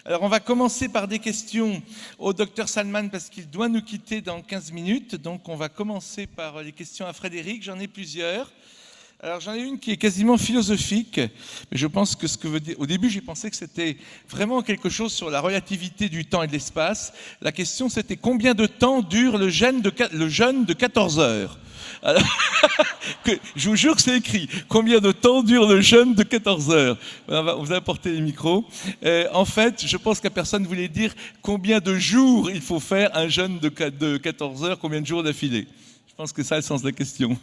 Alors, on va commencer par des questions au docteur Salman parce qu'il doit nous quitter dans 15 minutes. Donc, on va commencer par les questions à Frédéric. J'en ai plusieurs. Alors, j'en ai une qui est quasiment philosophique, mais je pense que ce que veut dire... Au début, j'ai pensé que c'était vraiment quelque chose sur la relativité du temps et de l'espace. La question, c'était combien de temps dure le jeûne de 14 heures? Alors, je vous jure que c'est écrit. Combien de temps dure le jeûne de 14 heures? On va apporter les micros. En fait, je pense que personne ne voulait dire combien de jours il faut faire un jeûne de 14 heures, combien de jours d'affilée. Je pense que c'est ça le sens de la question.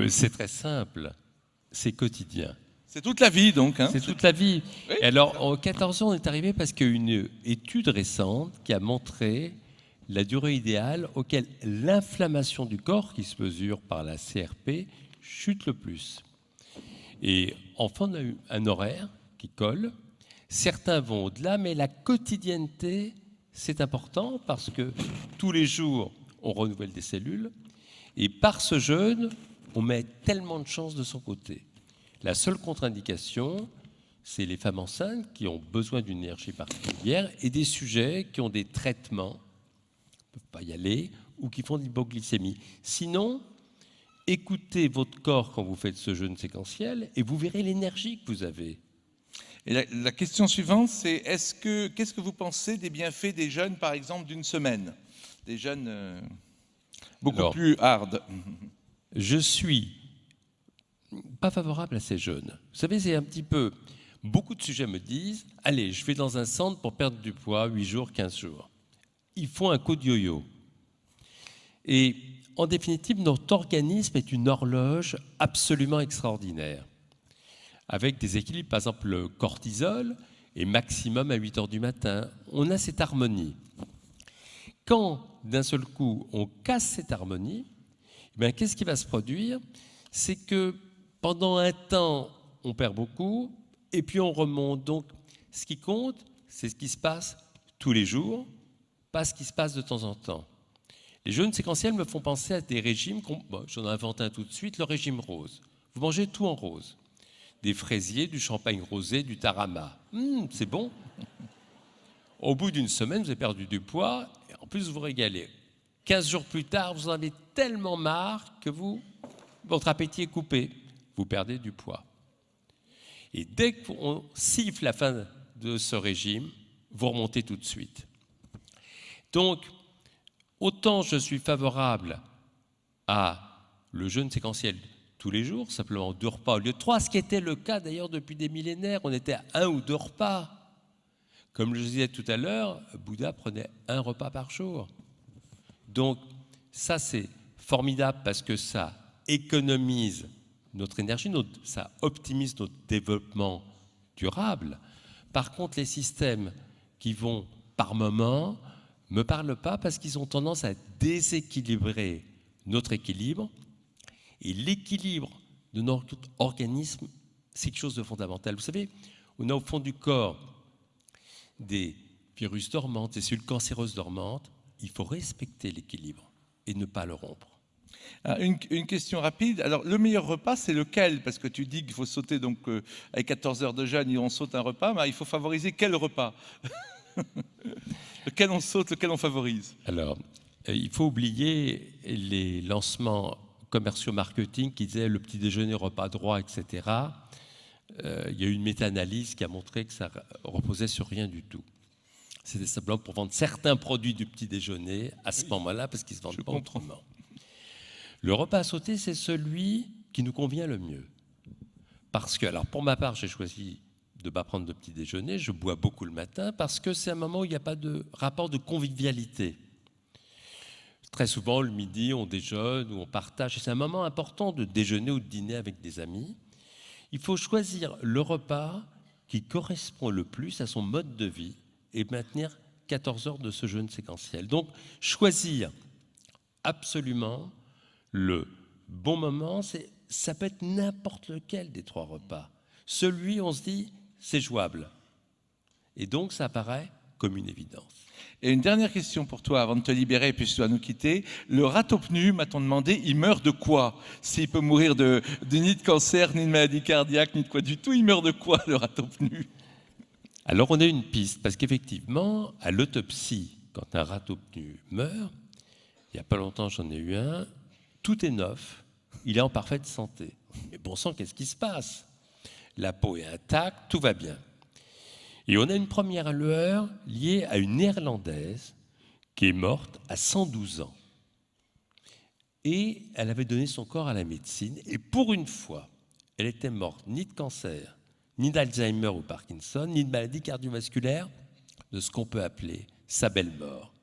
C'est très simple, c'est quotidien. C'est toute la vie donc. Hein. C'est toute la vie. Oui. Et alors, en 14 ans, on est arrivé parce qu'il y a une étude récente qui a montré la durée idéale auquel l'inflammation du corps, qui se mesure par la CRP, chute le plus. Et enfin, on a eu un horaire qui colle. Certains vont au-delà, mais la quotidienneté, c'est important parce que tous les jours, on renouvelle des cellules. Et par ce jeûne, on met tellement de chances de son côté. La seule contre-indication, c'est les femmes enceintes qui ont besoin d'une énergie particulière et des sujets qui ont des traitements, ne peuvent pas y aller, ou qui font de l'hypoglycémie. Sinon, écoutez votre corps quand vous faites ce jeûne séquentiel et vous verrez l'énergie que vous avez. Et la question suivante, c'est qu'est-ce que vous pensez des bienfaits des jeûnes, par exemple, d'une semaine? Des jeûnes beaucoup plus hard. Je suis pas favorable à ces jeûnes. Vous savez, c'est un petit peu... Beaucoup de sujets me disent « Allez, je vais dans un centre pour perdre du poids, 8 jours, 15 jours. » Ils font un coup de yo-yo. Et en définitive, notre organisme est une horloge absolument extraordinaire. Avec des équilibres, par exemple, le cortisol est maximum à 8 heures du matin. On a cette harmonie. Quand, d'un seul coup, on casse cette harmonie, bien, qu'est-ce qui va se produire? C'est que pendant un temps, on perd beaucoup, et puis on remonte. Donc, ce qui compte, c'est ce qui se passe tous les jours, pas ce qui se passe de temps en temps. Les jeûnes séquentiels me font penser à des régimes, j'en invente un tout de suite, le régime rose. Vous mangez tout en rose. Des fraisiers, du champagne rosé, du tarama. C'est bon. Au bout d'une semaine, vous avez perdu du poids, et en plus, vous vous régalez. 15 jours plus tard, vous en avez tellement marre que votre appétit est coupé. Vous perdez du poids. Et dès qu'on siffle la fin de ce régime, vous remontez tout de suite. Donc, autant je suis favorable à le jeûne séquentiel tous les jours, simplement 2 repas au lieu de 3, ce qui était le cas d'ailleurs depuis des millénaires. On était à 1 ou 2 repas. Comme je disais tout à l'heure, Bouddha prenait 1 repas par jour. Donc, ça, c'est formidable parce que ça économise notre énergie, ça optimise notre développement durable. Par contre, les systèmes qui vont par moment ne me parlent pas parce qu'ils ont tendance à déséquilibrer notre équilibre. Et l'équilibre de notre organisme, c'est quelque chose de fondamental. Vous savez, on a au fond du corps des virus dormantes, des cellules cancéreuses dormantes. Il faut respecter l'équilibre et ne pas le rompre. Une question rapide. Alors, le meilleur repas, c'est lequel? Parce que tu dis qu'il faut sauter, donc, avec 14 heures de jeûne, on saute un repas, mais il faut favoriser quel repas? Lequel on saute, lequel on favorise? Alors, il faut oublier les lancements commerciaux marketing qui disaient le petit déjeuner, repas droit, etc. Il y a eu une méta-analyse qui a montré que ça reposait sur rien du tout. C'était simplement pour vendre certains produits du petit déjeuner à ce moment-là, parce qu'ils ne se vendent pas autrement. Le repas à sauter, c'est celui qui nous convient le mieux. Parce que, alors pour ma part, j'ai choisi de ne pas prendre de petit déjeuner, je bois beaucoup le matin, parce que c'est un moment où il n'y a pas de rapport de convivialité. Très souvent, le midi, on déjeune ou on partage. C'est un moment important de déjeuner ou de dîner avec des amis. Il faut choisir le repas qui correspond le plus à son mode de vie et maintenir 14 heures de ce jeûne séquentiel. Donc, choisir absolument le bon moment, ça peut être n'importe lequel des 3 repas. Celui, on se dit, c'est jouable. Et donc, ça apparaît comme une évidence. Et une dernière question pour toi, avant de te libérer, puis tu dois nous quitter. Le râteau-pneu, m'a-t-on demandé, il meurt de quoi? S'il peut mourir ni de cancer, ni de maladie cardiaque, ni de quoi du tout, il meurt de quoi, le râteau-pneu? Alors on a une piste, parce qu'effectivement, à l'autopsie, quand un rat obtenu meurt, il n'y a pas longtemps j'en ai eu un, tout est neuf, il est en parfaite santé. Mais bon sang, qu'est-ce qui se passe? La peau est intacte, tout va bien. Et on a une première lueur liée à une Néerlandaise qui est morte à 112 ans. Et elle avait donné son corps à la médecine, et pour une fois, elle était morte ni de cancer, ni d'Alzheimer ou Parkinson, ni de maladie cardiovasculaire, de ce qu'on peut appeler sa belle mort.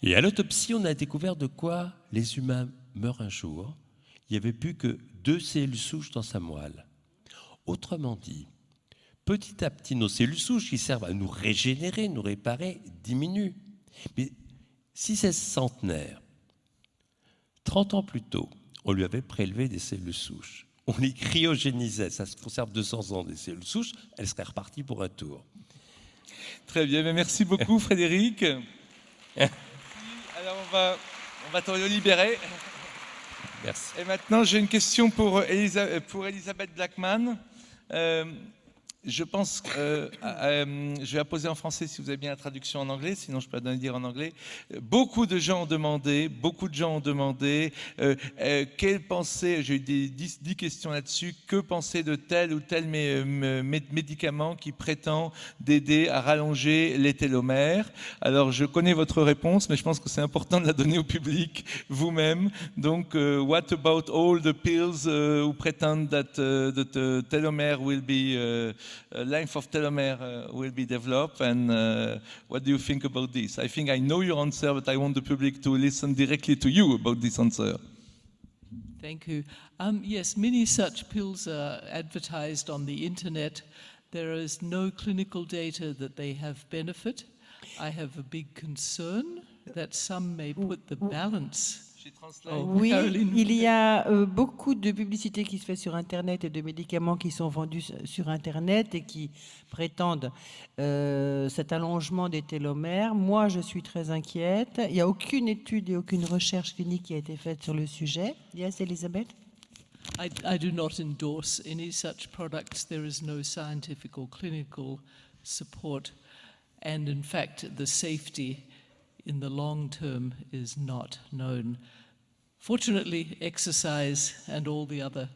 Et à l'autopsie, on a découvert de quoi les humains meurent un jour. Il n'y avait plus que 2 cellules souches dans sa moelle. Autrement dit, petit à petit, nos cellules souches qui servent à nous régénérer, nous réparer, diminuent. Mais si c'est centenaire, 30 ans plus tôt, on lui avait prélevé des cellules souches. On les cryogénisait, ça se conserve 200 ans des cellules souches, elles seraient reparties pour un tour. Très bien, mais merci beaucoup Frédéric. Alors on va te libérer. Merci. Et maintenant j'ai une question pour Elisabeth Blackman. Je pense que je vais la poser en français si vous avez bien la traduction en anglais, sinon je peux la dire en anglais. Beaucoup de gens ont demandé quelle pensée, j'ai eu 10 questions là-dessus, que penser de tel ou tel médicament qui prétend d'aider à rallonger les télomères. Alors je connais votre réponse, mais je pense que c'est important de la donner au public vous-même. Donc, what about all the pills who pretend that the telomere will be length of telomere will be developed, and what do you think about this? I think I know your answer, but I want the public to listen directly to you about this answer. Thank you. Yes, many such pills are advertised on the internet. There is no clinical data that they have benefit. I have a big concern that some may put the balance. Oui, il y a beaucoup de publicité qui se fait sur Internet et de médicaments qui sont vendus sur Internet et qui prétendent cet allongement des télomères. Moi, je suis très inquiète. Il n'y a aucune étude et aucune recherche clinique qui a été faite sur le sujet. Yes, Elisabeth? I do not endorse any such products. There is no scientific or clinical support. And in fact, the safety in the long term is not known. Fortunately, exercise and all the other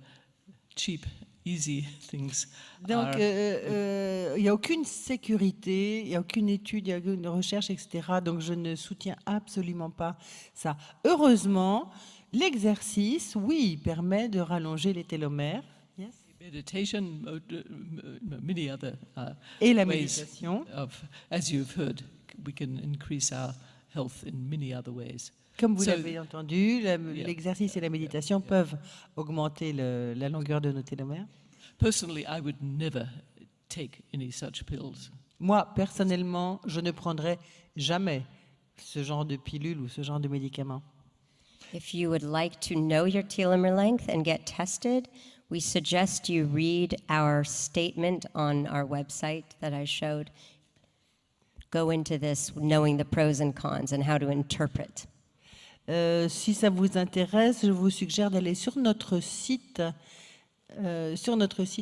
cheap, easy things. Donc, il n'y a aucune sécurité, il n'y a aucune étude, il n'y a aucune recherche, etc. Donc, je ne soutiens absolument pas ça. Heureusement, l'exercice, oui, permet de rallonger les télomères. Yes. Meditation, many other Et la ways méditation. As you've heard, we can increase our health in many other ways. Comme vous l'avez entendu, l'exercice et la méditation peuvent augmenter la longueur de nos télomères. Personally, I would never take any such pills. Moi, personnellement, je ne prendrai jamais ce genre de pilule ou ce genre de médicament. If you would like to know your telomere length and get tested, we suggest you read our statement on our website that I showed. Go into this knowing the pros and cons and how to interpret. Si ça vous intéresse, je vous suggère d'aller sur notre site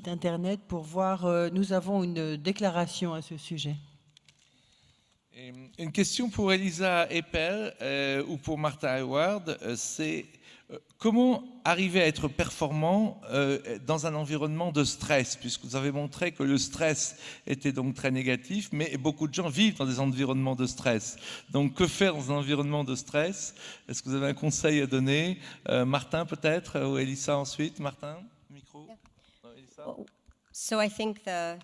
internet pour voir. Nous avons une déclaration à ce sujet. Et une question pour Elisa Eppel ou pour Martha Hayward, c'est comment arriver à être performant dans un environnement de stress, puisque vous avez montré que le stress était donc très négatif, mais beaucoup de gens vivent dans des environnements de stress. Donc que faire dans un environnement de stress? Est-ce que vous avez un conseil à donner? Martin peut-être, ou Elisa ensuite? Martin, micro. Non, Elisa. So I think the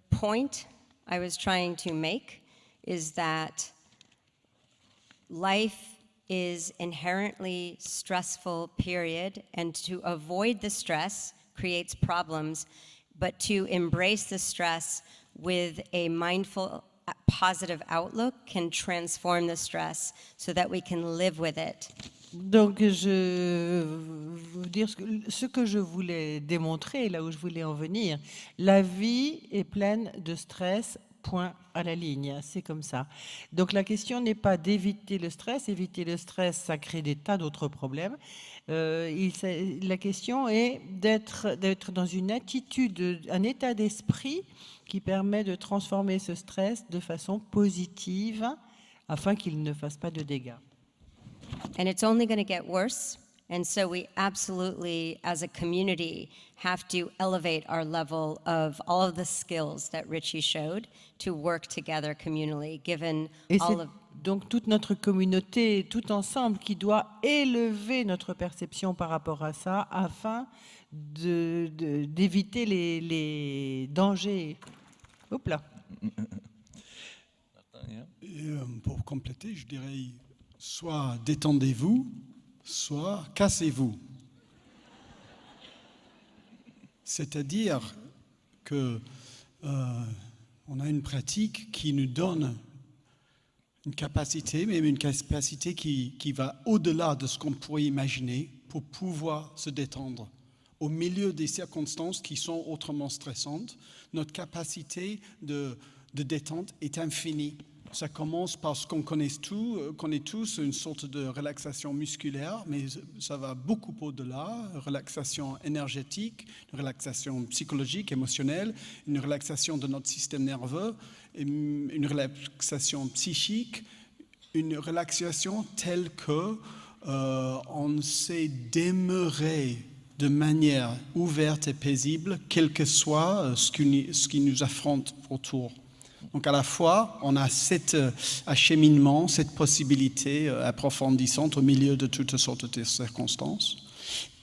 point I was trying to make is that life is inherently stressful period, and to avoid the stress creates problems, but to embrace the stress with a mindful, positive outlook can transform the stress so that we can live with it. Donc, je veux dire ce que je voulais démontrer, là où je voulais en venir. La vie est pleine de stress. point à la ligne, c'est comme ça. Donc la question n'est pas d'éviter le stress. Éviter le stress, ça crée des tas d'autres problèmes. La question est d'être dans une attitude, un état d'esprit qui permet de transformer ce stress de façon positive afin qu'il ne fasse pas de dégâts. And it's only going to get worse. And so we absolutely, as a community, have to elevate our level of all of the skills that Richie showed to work together communally, given Et all c'est of... donc toute notre communauté, tout ensemble, qui doit élever notre perception par rapport à ça afin d'éviter les dangers. Hop là. Et, pour compléter, je dirais soit détendez-vous, soit cassez-vous. C'est-à-dire que on a une pratique qui nous donne une capacité, même une capacité qui va au-delà de ce qu'on pourrait imaginer pour pouvoir se détendre. Au milieu des circonstances qui sont autrement stressantes, notre capacité de détente est infinie. Ça commence par ce qu'on connaît tous, une sorte de relaxation musculaire, mais ça va beaucoup au-delà, relaxation énergétique, une relaxation psychologique, émotionnelle, une relaxation de notre système nerveux, une relaxation psychique, une relaxation telle que on sait demeurer de manière ouverte et paisible, quel que soit ce qui nous affronte autour. Donc à la fois, on a cet acheminement, cette possibilité approfondissante au milieu de toutes sortes de circonstances.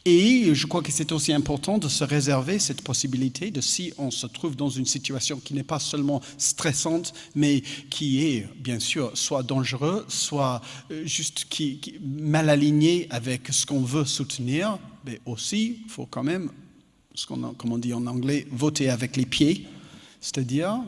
Et je crois que c'est aussi important de se réserver cette possibilité de, si on se trouve dans une situation qui n'est pas seulement stressante, mais qui est bien sûr soit dangereuse, soit juste qui mal alignée avec ce qu'on veut soutenir, mais aussi il faut quand même, comme on dit en anglais, voter avec les pieds, c'est-à-dire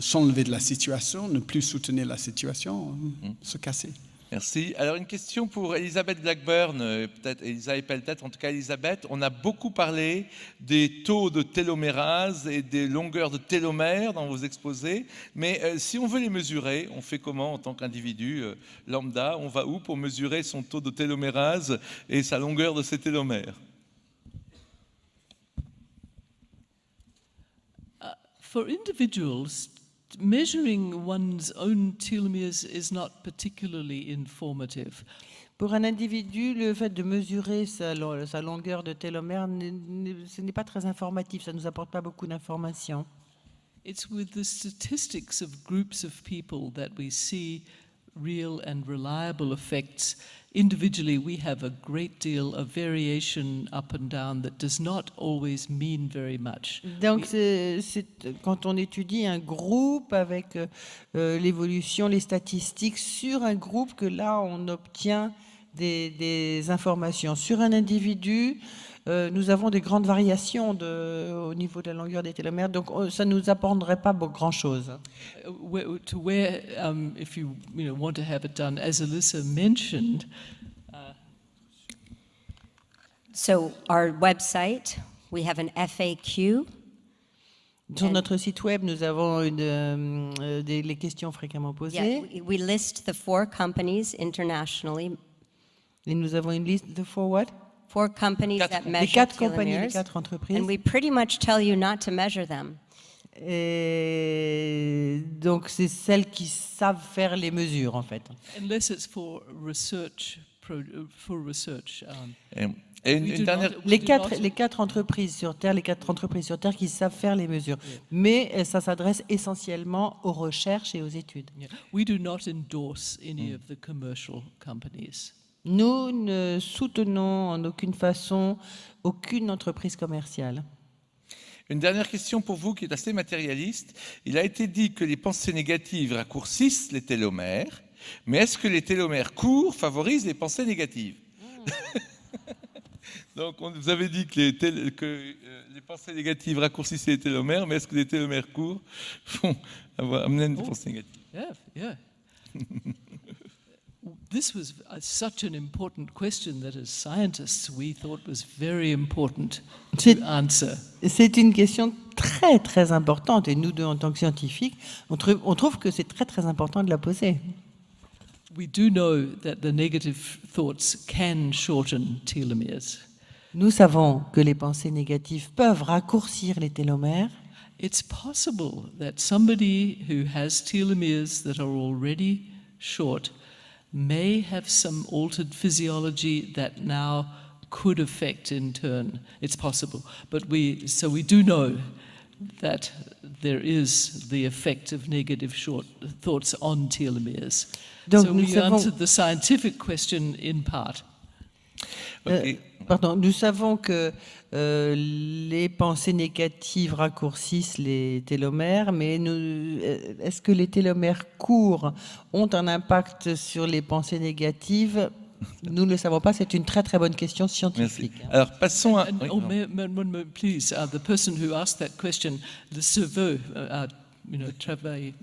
s'enlever de la situation, ne plus soutenir la situation, se casser. Merci. Alors une question pour Elisabeth Blackburn, peut-être Elisabeth, peut-être en tout cas Elisabeth. On a beaucoup parlé des taux de télomérase et des longueurs de télomères dans vos exposés, mais si on veut les mesurer, on fait comment en tant qu'individu lambda? On va où pour mesurer son taux de télomérase et sa longueur de ses télomères? For individuals, measuring one's own telomeres is not particularly informative. Pour un individu, le fait de mesurer sa longueur de télomère, ce n'est pas très informatif, ça ne nous apporte pas beaucoup d'informations. It's with the statistics of groups of people that we see real and reliable effects. Individually, we have a great deal of variation up and down that does not always mean very much. Donc, c'est quand on étudie un groupe avec l'évolution, les statistiques sur un groupe, que là, on obtient des informations. Sur un individu, nous avons des grandes variations au niveau de la longueur des télomères, donc ça ne nous apprendrait pas grand-chose. If you want to have it done, as Alyssa mentioned. So our website, we have an FAQ. Sur notre site web, nous avons les questions fréquemment posées. Yeah, we list the 4 companies internationally. Et nous avons une liste de 4 companies that les measure 4 compagnies, les telomeres, 4 entreprises. and we pretty much tell you not to measure them. Et donc, c'est celles qui savent faire les mesures, en fait. Unless it's for research. Et une dernière... Les quatre entreprises sur Terre qui savent faire les mesures. Mais ça s'adresse essentiellement aux recherches et aux études. Yeah. We do not endorse any of the commercial companies. Nous ne soutenons en aucune façon aucune entreprise commerciale. Une dernière question pour vous qui est assez matérialiste. Il a été dit que les pensées négatives raccourcissent les télomères, mais est-ce que les télomères courts favorisent les pensées négatives? Donc, vous avez dit que les pensées négatives raccourcissaient les télomères, mais est-ce que les télomères courts font amener des pensées négatives? Yeah. this was such an important question that as scientists we thought was very important to answer. C'est une question très très importante et nous deux en tant que scientifiques, on trouve que c'est très très important de la poser. We do know that the negative thoughts can shorten telomeres. Nous savons que les pensées négatives peuvent raccourcir les télomères. It's possible that somebody who has telomeres that are already short may have some altered physiology that now could affect in turn. It's possible. But we do know that there is the effect of negative short thoughts on telomeres. Donc, so nous we savons- answered the scientific question in part. Ok. Nous savons que les pensées négatives raccourcissent les télomères, mais est-ce que les télomères courts ont un impact sur les pensées négatives? Nous ne le savons pas, c'est une très très bonne question Merci. scientifique. Alors, passons à... And, oui, oh, pardon. one moment, please. The person who asked that question, le cerveau, travaille,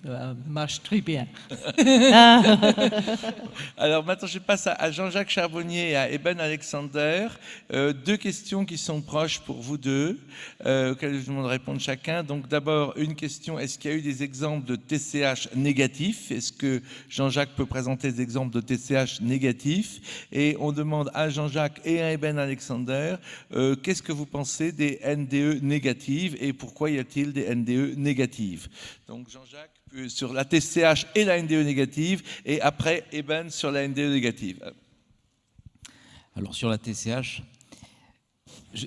marche très bien. Alors maintenant, je passe à Jean-Jacques Charbonnier et à Eben Alexander. Deux questions qui sont proches pour vous deux, auxquelles je vous demande de répondre chacun. Donc d'abord, une question, est-ce qu'il y a eu des exemples de TCH négatifs? Est-ce que Jean-Jacques peut présenter des exemples de TCH négatifs? Et on demande à Jean-Jacques et à Eben Alexander, qu'est-ce que vous pensez des NDE négatives et pourquoi y a-t-il des NDE négatives? Donc Jean-Jacques sur la TCH et la NDE négative, et après Eben sur la NDE négative. Alors sur la TCH,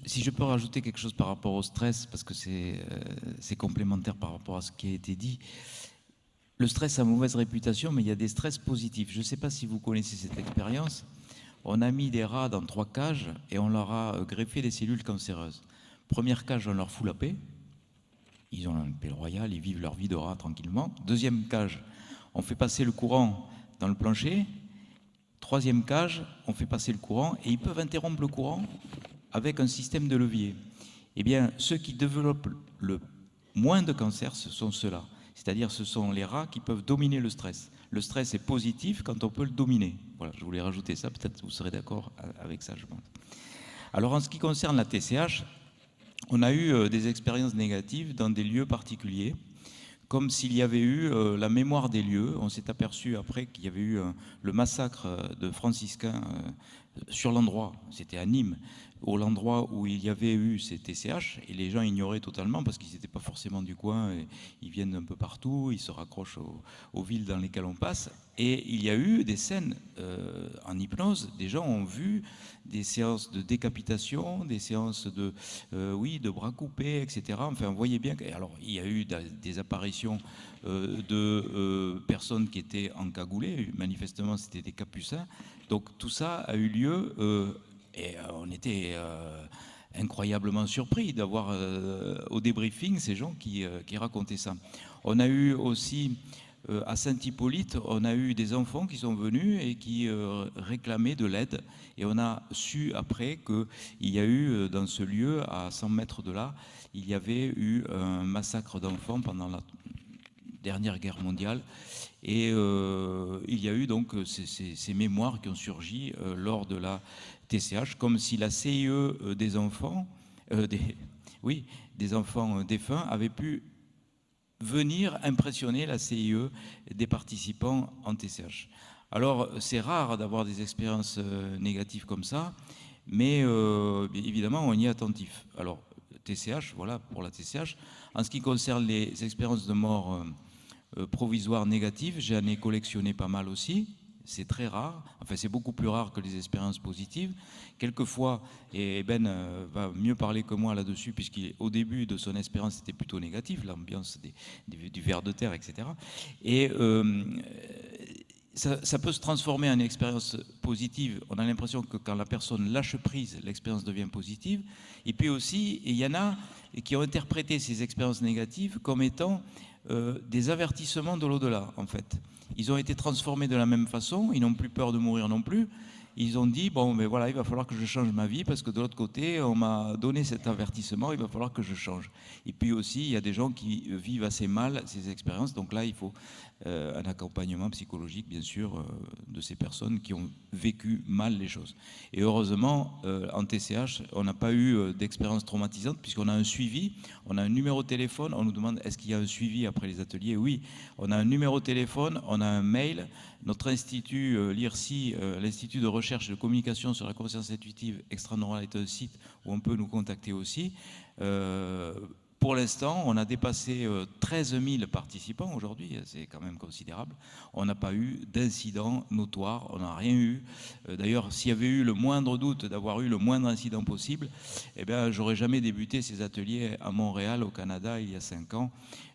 si je peux rajouter quelque chose par rapport au stress, parce que c'est complémentaire par rapport à ce qui a été dit. Le stress a mauvaise réputation, mais il y a des stress positifs. Je ne sais pas si vous connaissez cette expérience. On a mis des rats dans 3 cages et on leur a greffé des cellules cancéreuses. Première cage, on leur fout la paix. Ils ont une paix royale, ils vivent leur vie de rat tranquillement. Deuxième cage, on fait passer le courant dans le plancher. Troisième cage, on fait passer le courant et ils peuvent interrompre le courant avec un système de levier. Eh bien, ceux qui développent le moins de cancer, ce sont ceux-là. C'est-à-dire, ce sont les rats qui peuvent dominer le stress. Le stress est positif quand on peut le dominer. Voilà, je voulais rajouter ça, peut-être que vous serez d'accord avec ça, je pense. Alors, en ce qui concerne la TCH, on a eu des expériences négatives dans des lieux particuliers, comme s'il y avait eu la mémoire des lieux. On s'est aperçu après qu'il y avait eu le massacre de franciscains sur l'endroit, c'était à Nîmes, au l'endroit où il y avait eu ces TCH, et les gens ignoraient totalement parce qu'ils n'étaient pas forcément du coin, et ils viennent un peu partout, ils se raccrochent aux villes dans lesquelles on passe. Et il y a eu des scènes en hypnose, des gens ont vu des séances de décapitation, des séances de bras coupés, etc. Enfin, vous voyez bien alors il y a eu des apparitions de personnes qui étaient encagoulées, manifestement c'était des capucins. Donc tout ça a eu lieu et on était incroyablement surpris d'avoir au débriefing ces gens qui racontaient ça. On a eu aussi à Saint-Hippolyte, on a eu des enfants qui sont venus et qui réclamaient de l'aide. Et on a su après qu'il y a eu dans ce lieu, à 100 mètres de là, il y avait eu un massacre d'enfants pendant la dernière guerre mondiale. Et il y a eu donc ces mémoires qui ont surgi lors de la TCH, comme si la CIE des enfants, des enfants défunts avait pu venir impressionner la CIE des participants en TCH. Alors, c'est rare d'avoir des expériences négatives comme ça, mais évidemment, on y est attentif. Alors, TCH, voilà pour la TCH. En ce qui concerne les expériences de mort provisoires négatives, j'en ai collectionné pas mal aussi. C'est très rare, enfin c'est beaucoup plus rare que les expériences positives. Quelquefois, et Ben va mieux parler que moi là-dessus, puisqu'au début de son expérience c'était plutôt négatif, l'ambiance du ver de terre, etc. Et ça peut se transformer en expérience positive. On a l'impression que quand la personne lâche prise, l'expérience devient positive. Et puis aussi, il y en a qui ont interprété ces expériences négatives comme étant des avertissements de l'au-delà, en fait. Ils ont été transformés de la même façon, ils n'ont plus peur de mourir non plus. ils ont dit, bon, mais voilà, il va falloir que je change ma vie parce que de l'autre côté, on m'a donné cet avertissement, il va falloir que je change. Et puis aussi, il y a des gens qui vivent assez mal ces expériences, donc là, il faut un accompagnement psychologique, bien sûr, de ces personnes qui ont vécu mal les choses. Et heureusement, en TCH, on n'a pas eu d'expérience traumatisante puisqu'on a un suivi, on a un numéro de téléphone, on nous demande est-ce qu'il y a un suivi après les ateliers? Oui, on a un numéro de téléphone, on a un mail, notre institut, l'IRSI, l'Institut de recherche et de communication sur la conscience intuitive extraneurale est un site où on peut nous contacter aussi. Pour l'instant, on a dépassé 13 000 participants aujourd'hui, c'est quand même considérable. On n'a pas eu d'incident notoire, on n'a rien eu. D'ailleurs, s'il y avait eu le moindre doute d'avoir eu le moindre incident possible, eh bien, j'aurais jamais débuté ces ateliers à Montréal, au Canada, il y a 5 ans.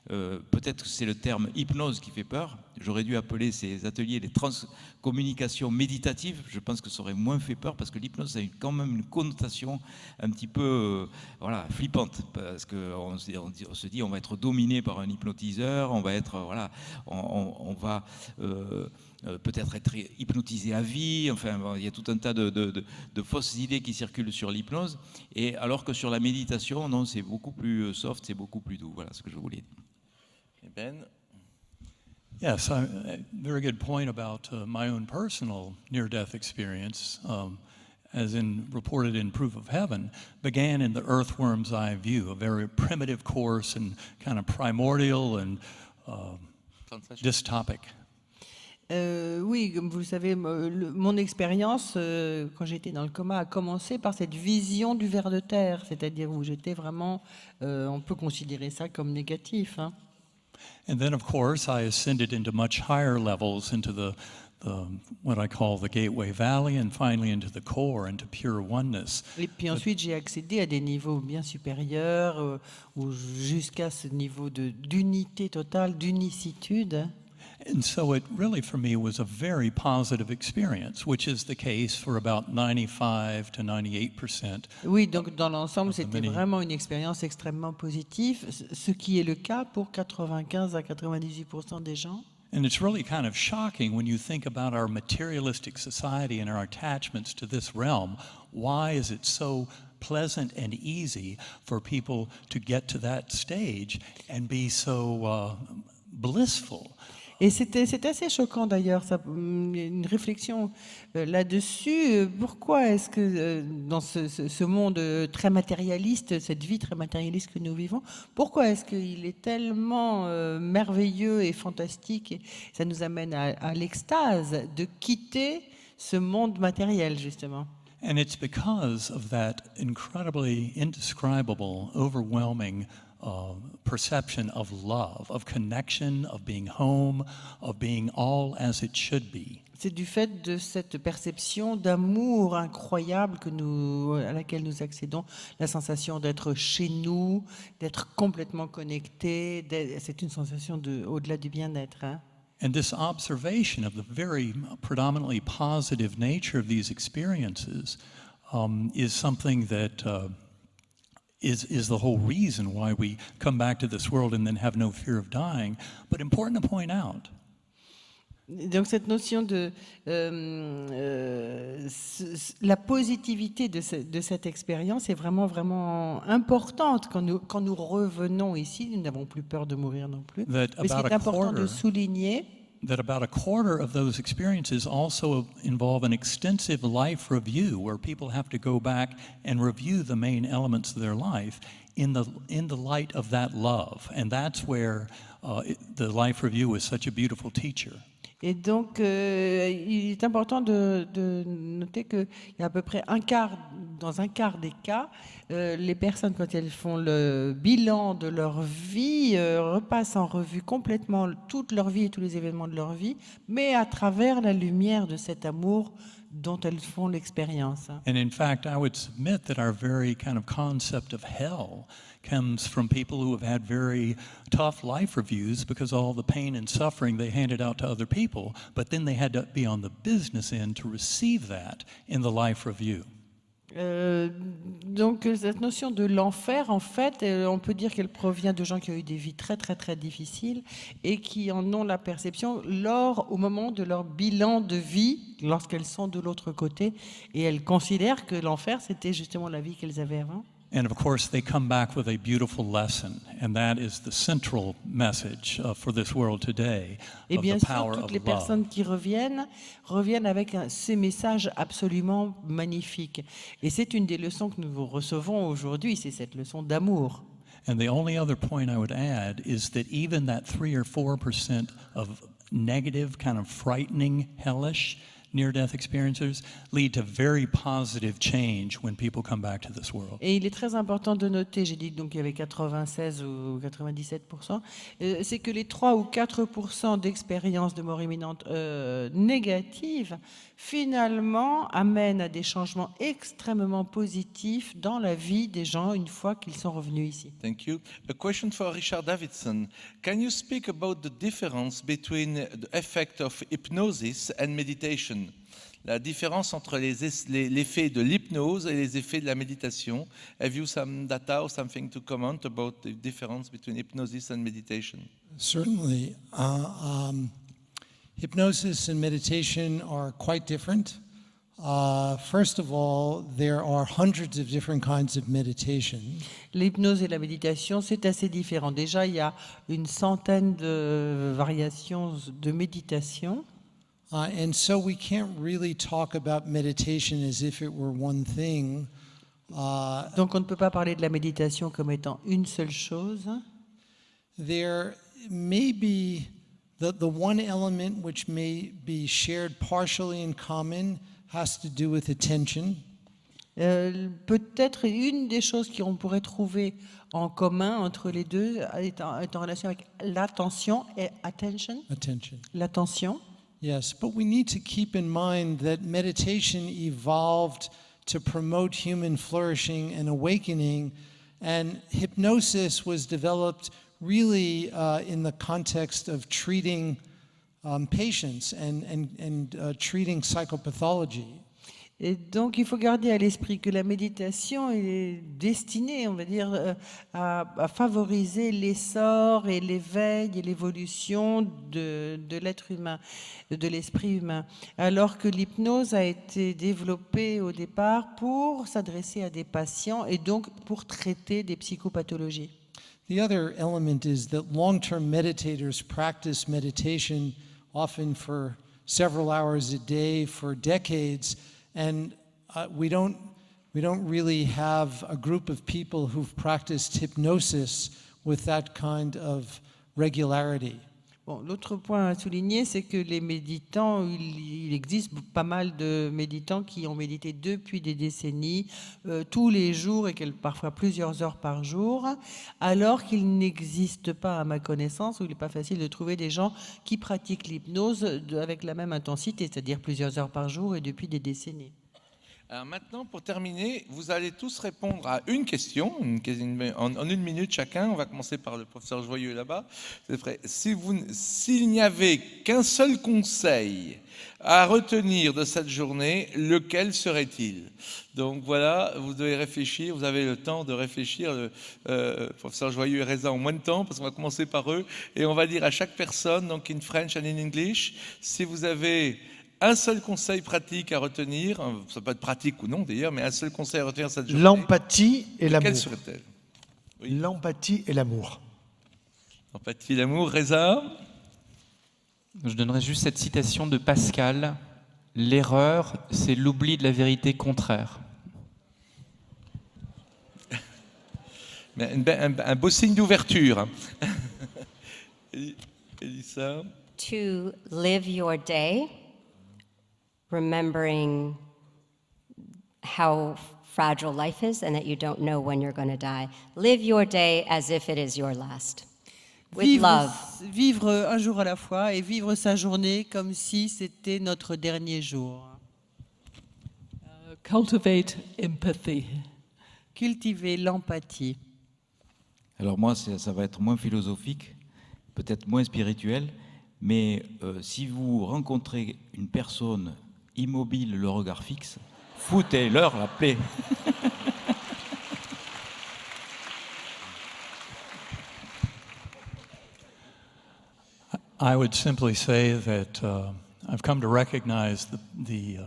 Peut-être que c'est le terme hypnose qui fait peur. J'aurais dû appeler ces ateliers les transcommunications méditatives. Je pense que ça aurait moins fait peur parce que l'hypnose a quand même une connotation un petit peu voilà, flippante parce qu'on se dit on va être dominé par un hypnotiseur, on va être voilà, on va peut-être être hypnotisé à vie. Enfin, il y a tout un tas de fausses idées qui circulent sur l'hypnose. Et alors que sur la méditation, non, c'est beaucoup plus soft, c'est beaucoup plus doux. Voilà ce que je voulais dire. Ben? Yes, very good point about my own personal near-death experience, as in reported in Proof of Heaven, began in the earthworm's eye view, a very primitive course and kind of primordial and dystopic. Oui, comme vous le savez, mon expérience, quand j'étais dans le coma, a commencé par cette vision du ver de terre, c'est-à-dire où j'étais vraiment, on peut considérer ça comme négatif. Hein. And then, of course, I ascended into much higher levels, into the what I call the Gateway Valley, and finally into the core, into pure oneness. Et puis ensuite, j'ai accédé à des niveaux bien supérieurs, ou jusqu'à ce niveau d'unité totale, d'unicitude. And so it really, for me, was a very positive experience, which is the case for about 95 to 98%. Oui, donc dans l'ensemble, c'était vraiment une expérience extrêmement positive, ce qui est le cas pour 95 à 98% des gens. And it's really kind of shocking when you think about our materialistic society and our attachments to this realm. Why is it so pleasant and easy for people to get to that stage and be so blissful? Et c'est assez choquant d'ailleurs, une réflexion là-dessus. Pourquoi est-ce que dans ce monde très matérialiste, cette vie très matérialiste que nous vivons, pourquoi est-ce qu'il est tellement merveilleux et fantastique et ça nous amène à l'extase de quitter ce monde matériel, justement? And it's because of that incredibly indescribable, overwhelming perception of love, of connection, of being home, of being all as it should be. C'est du fait de cette perception d'amour incroyable à laquelle nous accédons, la sensation d'être chez nous, d'être complètement connecté, c'est une sensation au-delà du bien-être. Hein. And this observation of the very predominantly positive nature of these experiences is something that is the whole reason why we come back to this world and then have no fear of dying. But important to point out. Donc cette notion de la positivité de cette expérience est vraiment, vraiment importante quand nous revenons ici. Nous n'avons plus peur de mourir non plus. Mais c'est important de souligner that about a quarter of those experiences also involve an extensive life review where people have to go back and review the main elements of their life in the light of that love. And that's where the life review is such a beautiful teacher. Et donc, il est important de noter qu'il y a à peu près dans un quart des cas, les personnes, quand elles font le bilan de leur vie, repassent en revue complètement toute leur vie et tous les événements de leur vie, mais à travers la lumière de cet amour dont elles font l'expérience. And in fact, I would submit that our very kind of concept of hell comes from people who have had very tough life reviews because all the pain and suffering they handed out to other people, but then they had to be on the business end to receive that in the life review. Donc cette notion de l'enfer, en fait, on peut dire qu'elle provient de gens qui ont eu des vies très très très difficiles et qui en ont la perception au moment de leur bilan de vie, lorsqu'elles sont de l'autre côté, et elles considèrent que l'enfer, c'était justement la vie qu'elles avaient avant. And of course, they come back with a beautiful lesson, and that is the central message for this world today Et of bien the sûr, power toutes of les love. personnes qui reviennent avec ces messages absolument magnifiques. Et c'est une des leçons que nous recevons aujourd'hui, c'est cette leçon d'amour. And the only other point I would add is that even that 3 or 4% of negative, kind of frightening, hellish near-death experiences lead to very positive change when people come back to this world. Et il est très important de noter, j'ai dit donc qu'il y avait 96 ou 97%, c'est que les 3 ou 4% d'expériences de mort imminente négatives, finalement, amènent à des changements extrêmement positifs dans la vie des gens une fois qu'ils sont revenus ici. Thank you. A question for Richard Davidson. Can you speak about the difference between the effect of hypnosis and meditation? La différence entre l'effet de l'hypnose et les effets de la méditation. Have you some data or something to comment about the difference between hypnosis and meditation? Certainly. Hypnosis and meditation are quite different. First of all, there are hundreds of different kinds of meditation. L'hypnose et la méditation, c'est assez différent. Déjà, il y a une centaine de variations de méditation. And so we can't really talk about meditation as if it were one thing. Donc on ne peut pas parler de la méditation comme étant une seule chose. There may be the one element which may be shared partially in common has to do with attention. Peut-être une des choses qu'on pourrait trouver en commun entre les deux est en relation avec l'attention et attention. L'attention. Yes, but we need to keep in mind that meditation evolved to promote human flourishing and awakening, and hypnosis was developed really in the context of treating patients and treating psychopathology. Et donc, il faut garder à l'esprit que la méditation est destinée, on va dire, à favoriser l'essor et l'éveil et l'évolution de l'être humain, de l'esprit humain, alors que l'hypnose a été développée au départ pour s'adresser à des patients et donc pour traiter des psychopathologies. The other element is that long-term meditators practice meditation often for several hours a day for decades. And we don't really have a group of people who've practiced hypnosis with that kind of regularity. Bon, l'autre point à souligner, c'est que les méditants, il existe pas mal de méditants qui ont médité depuis des décennies, tous les jours et parfois plusieurs heures par jour, alors qu'il n'existe pas, à ma connaissance, ou il n'est pas facile de trouver des gens qui pratiquent l'hypnose avec la même intensité, c'est-à-dire plusieurs heures par jour et depuis des décennies. Alors maintenant, pour terminer, vous allez tous répondre à une question, en une minute chacun. On va commencer par le professeur Joyeux là-bas. C'est vrai. S'il n'y avait qu'un seul conseil à retenir de cette journée, lequel serait-il? Donc voilà, vous devez réfléchir, vous avez le temps de réfléchir. Le professeur Joyeux et Reza ont moins de temps parce qu'on va commencer par eux. Et on va dire à chaque personne, donc in French and in English, si vous avez un seul conseil pratique à retenir, ça peut être pratique ou non d'ailleurs, mais un seul conseil à retenir cette journée. L'empathie et l'amour. Quelle serait-elle? Oui. L'empathie et l'amour. L'empathie et l'amour, Reza? Je donnerais juste cette citation de Pascal. L'erreur, c'est l'oubli de la vérité contraire. Un beau signe d'ouverture. Elissa? To live your day, remembering how fragile life is and that you don't know when you're going to die. Live your day as if it is your last. With love. Vivre un jour à la fois et vivre sa journée comme si c'était notre dernier jour. Cultivate empathy. Cultiver l'empathie. Alors moi, ça va être moins philosophique, peut-être moins spirituel, mais si vous rencontrez une personne immobile, le regard fixe, Foutez-leur la paix. I would simply say that I've come to recognize the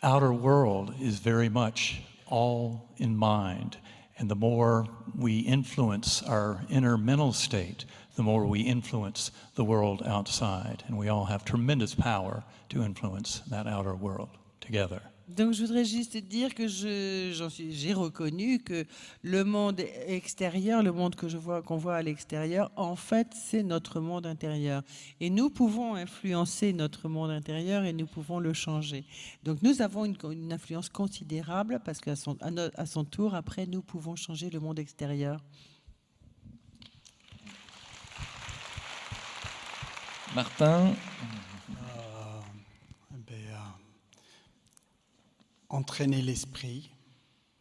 outer world is very much all in mind. And the more we influence our inner mental state, the more we influence the world outside. And we all have tremendous power to influence that outer world together. Donc je voudrais juste dire que j'ai reconnu que le monde extérieur, le monde qu'on voit à l'extérieur, en fait, c'est notre monde intérieur. Et nous pouvons influencer notre monde intérieur et nous pouvons le changer. Donc nous avons une influence considérable parce qu'à son tour, après, nous pouvons changer le monde extérieur. Martin. Entraîner l'esprit,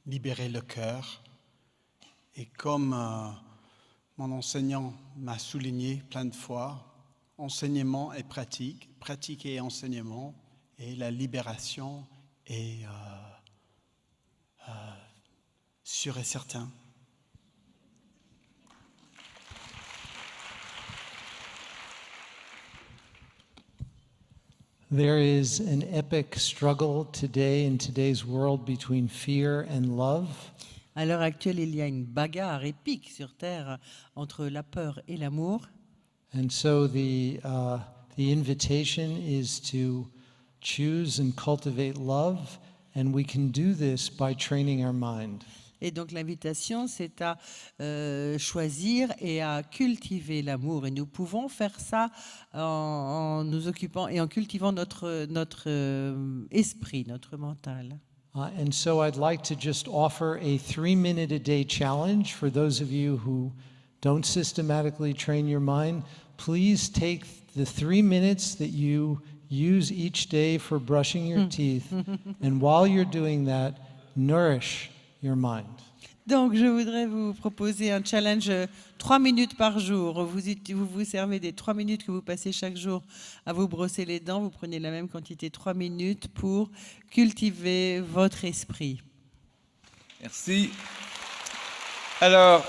libérer le cœur. Et comme mon enseignant m'a souligné plein de fois, enseignement et pratique, pratique et enseignement, et la libération est sûr et certain. There is an epic struggle today in today's world between fear and love. À l'heure actuelle, il y a une bagarre épique sur Terre entre la peur et l'amour. And so the invitation is to choose and cultivate love, and we can do this by training our mind. Et donc l'invitation, c'est à choisir et à cultiver l'amour. Et nous pouvons faire ça en nous occupant et en cultivant notre esprit, notre mental. And so I'd like to just offer a 3-minute-a-day challenge for those of you who don't systematically train your mind. Please take the 3 minutes that you use each day for brushing your teeth, and while you're doing that, nourish your mind. Donc, je voudrais vous proposer un challenge 3 minutes par jour. Vous servez des 3 minutes que vous passez chaque jour à vous brosser les dents. Vous prenez la même quantité, 3 minutes, pour cultiver votre esprit. Merci. Alors,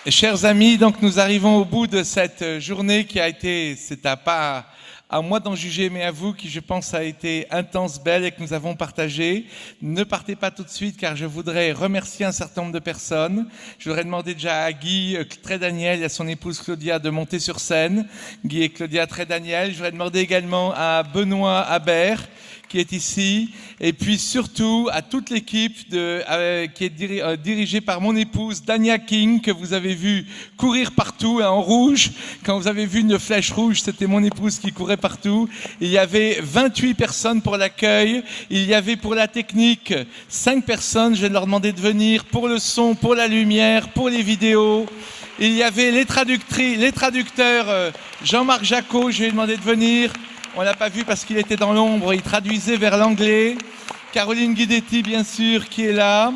chers amis, donc nous arrivons au bout de cette journée qui a été, c'est pas à moi d'en juger, mais à vous qui, je pense, a été intense, belle et que nous avons partagé. Ne partez pas tout de suite car je voudrais remercier un certain nombre de personnes. Je voudrais demander déjà à Guy Trédaniel et à son épouse Claudia de monter sur scène. Guy et Claudia Trédaniel. Je voudrais demander également à Benoît Habert qui est ici, et puis surtout à toute l'équipe qui est dirigée par mon épouse Dania King, que vous avez vu courir partout en rouge. Quand vous avez vu une flèche rouge, c'était mon épouse qui courait partout. Il y avait 28 personnes pour l'accueil, il y avait pour la technique 5 personnes, je vais leur demander de venir, pour le son, pour la lumière, pour les vidéos. Il y avait les traducteurs, Jean-Marc Jacot, je vais lui demander de venir. On ne l'a pas vu parce qu'il était dans l'ombre, il traduisait vers l'anglais. Caroline Guidetti, bien sûr, qui est là.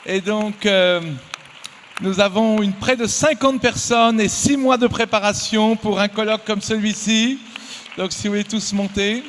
Et donc, nous avons près de 50 personnes et 6 mois de préparation pour un colloque comme celui-ci. Donc, si vous voulez tous monter.